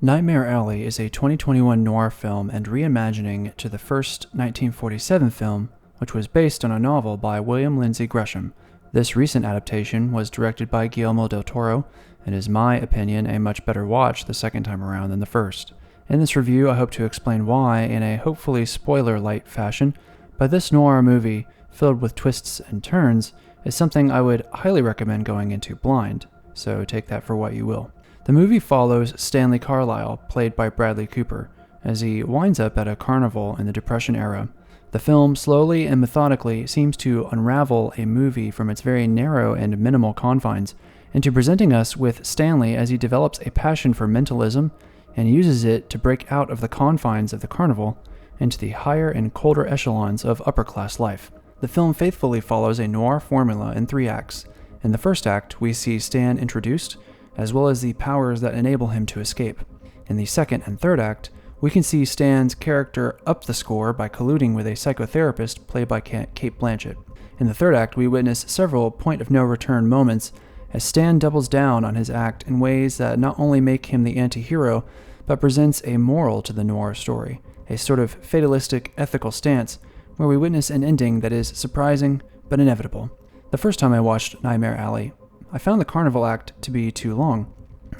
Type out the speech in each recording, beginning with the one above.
Nightmare Alley is a 2021 noir film and reimagining to the first 1947 film, which was based on a novel by William Lindsay Gresham. This recent adaptation was directed by Guillermo del Toro and is, my opinion, a much better watch the second time around than the first. In this review, I hope to explain why, in a hopefully spoiler-light fashion, but this noir movie, filled with twists and turns, is something I would highly recommend going into blind, so take that for what you will. The movie follows Stanley Carlyle, played by Bradley Cooper, as he winds up at a carnival in the Depression era. The film slowly and methodically seems to unravel a movie from its very narrow and minimal confines into presenting us with Stanley as he develops a passion for mentalism and uses it to break out of the confines of the carnival into the higher and colder echelons of upper-class life. The film faithfully follows a noir formula in 3 acts. In the first act, we see Stan introduced, as well as the powers that enable him to escape. In the second and third act, we can see Stan's character up the score by colluding with a psychotherapist played by Cate Blanchett. In the third act, we witness several point-of-no-return moments as Stan doubles down on his act in ways that not only make him the anti-hero, but presents a moral to the noir story, a sort of fatalistic ethical stance where we witness an ending that is surprising but inevitable. The first time I watched Nightmare Alley, I found the carnival act to be too long,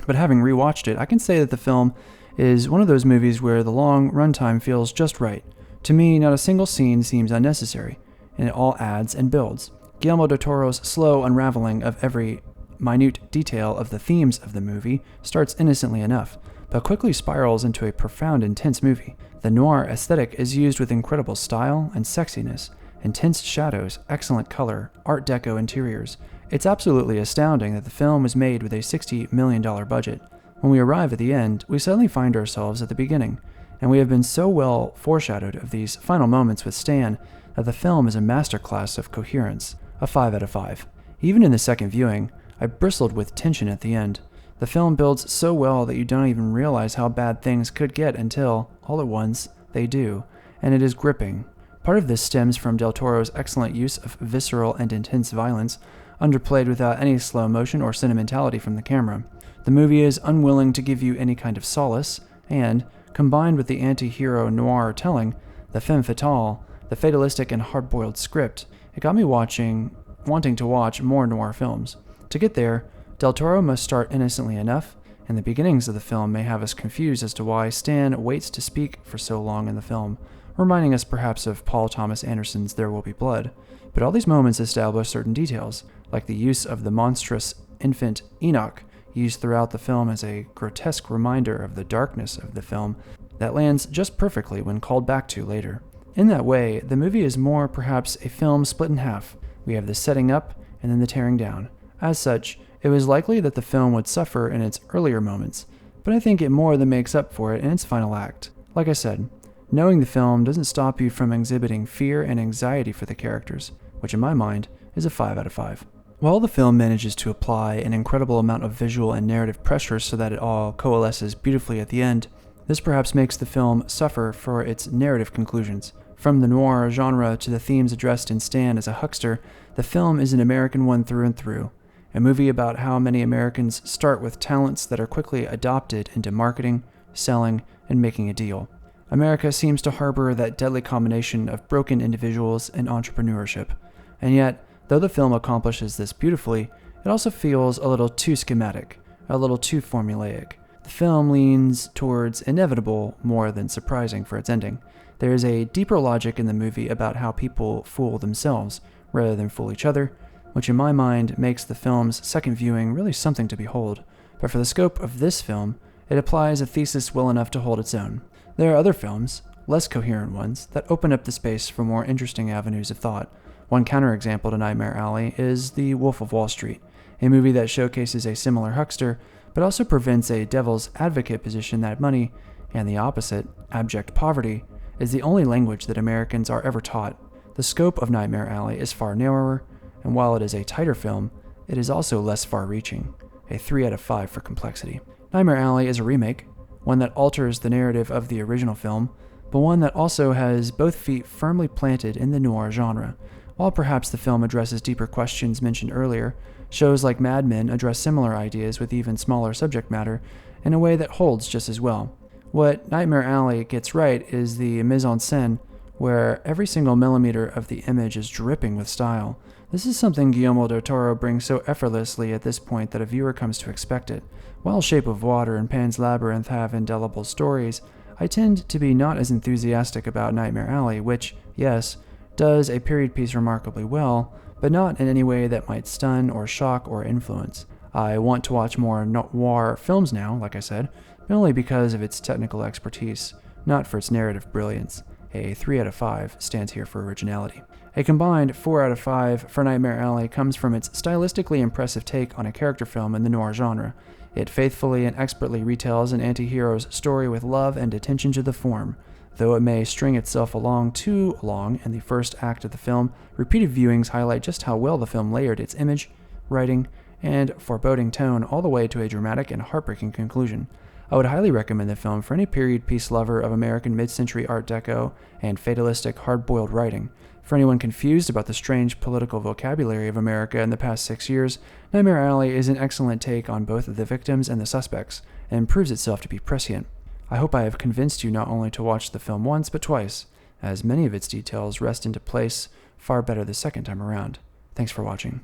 but having rewatched it, I can say that the film is one of those movies where the long runtime feels just right. To me, not a single scene seems unnecessary, and it all adds and builds. Guillermo del Toro's slow unraveling of every minute detail of the themes of the movie starts innocently enough, but quickly spirals into a profound, intense movie. The noir aesthetic is used with incredible style and sexiness, intense shadows, excellent color, Art Deco interiors. It's absolutely astounding that the film was made with a $60 million budget. When we arrive at the end, we suddenly find ourselves at the beginning, and we have been so well foreshadowed of these final moments with Stan that the film is a masterclass of coherence, a 5 out of 5. Even in the second viewing, I bristled with tension at the end. The film builds so well that you don't even realize how bad things could get until, all at once, they do, and it is gripping. Part of this stems from Del Toro's excellent use of visceral and intense violence, underplayed without any slow motion or sentimentality from the camera. The movie is unwilling to give you any kind of solace, and, combined with the anti-hero noir telling, the femme fatale, the fatalistic and hard-boiled script, it got me wanting to watch more noir films. To get there, Del Toro must start innocently enough, and the beginnings of the film may have us confused as to why Stan waits to speak for so long in the film, reminding us perhaps of Paul Thomas Anderson's There Will Be Blood. But all these moments establish certain details, like the use of the monstrous infant Enoch, used throughout the film as a grotesque reminder of the darkness of the film that lands just perfectly when called back to later. In that way, the movie is more perhaps a film split in half. We have the setting up and then the tearing down. As such, it was likely that the film would suffer in its earlier moments, but I think it more than makes up for it in its final act. Like I said, knowing the film doesn't stop you from exhibiting fear and anxiety for the characters, which in my mind is a 5 out of 5. While the film manages to apply an incredible amount of visual and narrative pressure so that it all coalesces beautifully at the end, this perhaps makes the film suffer for its narrative conclusions. From the noir genre to the themes addressed in Stan as a huckster, the film is an American one through and through. A movie about how many Americans start with talents that are quickly adopted into marketing, selling, and making a deal. America seems to harbor that deadly combination of broken individuals and entrepreneurship. And yet, though the film accomplishes this beautifully, it also feels a little too schematic, a little too formulaic. The film leans towards inevitable more than surprising for its ending. There is a deeper logic in the movie about how people fool themselves rather than fool each other, which in my mind makes the film's second viewing really something to behold. But for the scope of this film, it applies a thesis well enough to hold its own. There are other films, less coherent ones, that open up the space for more interesting avenues of thought. One counterexample to Nightmare Alley is The Wolf of Wall Street, a movie that showcases a similar huckster, but also prevents a devil's advocate position that money, and the opposite, abject poverty, is the only language that Americans are ever taught. The scope of Nightmare Alley is far narrower, and while it is a tighter film, it is also less far-reaching, a 3 out of 5 for complexity. Nightmare Alley is a remake, one that alters the narrative of the original film, but one that also has both feet firmly planted in the noir genre. While perhaps the film addresses deeper questions mentioned earlier, shows like Mad Men address similar ideas with even smaller subject matter, in a way that holds just as well. What Nightmare Alley gets right is the mise en scène, where every single millimeter of the image is dripping with style. This is something Guillermo del Toro brings so effortlessly at this point that a viewer comes to expect it. While Shape of Water and Pan's Labyrinth have indelible stories, I tend to be not as enthusiastic about Nightmare Alley, which, yes, does a period piece remarkably well, but not in any way that might stun or shock or influence. I want to watch more noir films now, like I said, but only because of its technical expertise, not for its narrative brilliance. A 3 out of 5 stands here for originality. A combined 4 out of 5 for Nightmare Alley comes from its stylistically impressive take on a character film in the noir genre. It faithfully and expertly retells an anti-hero's story with love and attention to the form. Though it may string itself along too long in the first act of the film, repeated viewings highlight just how well the film layered its image, writing, and foreboding tone all the way to a dramatic and heartbreaking conclusion. I would highly recommend the film for any period piece lover of American mid-century Art Deco and fatalistic hard-boiled writing. For anyone confused about the strange political vocabulary of America in the past 6 years, Nightmare Alley is an excellent take on both the victims and the suspects, and proves itself to be prescient. I hope I have convinced you not only to watch the film once, but twice, as many of its details rest into place far better the second time around. Thanks for watching.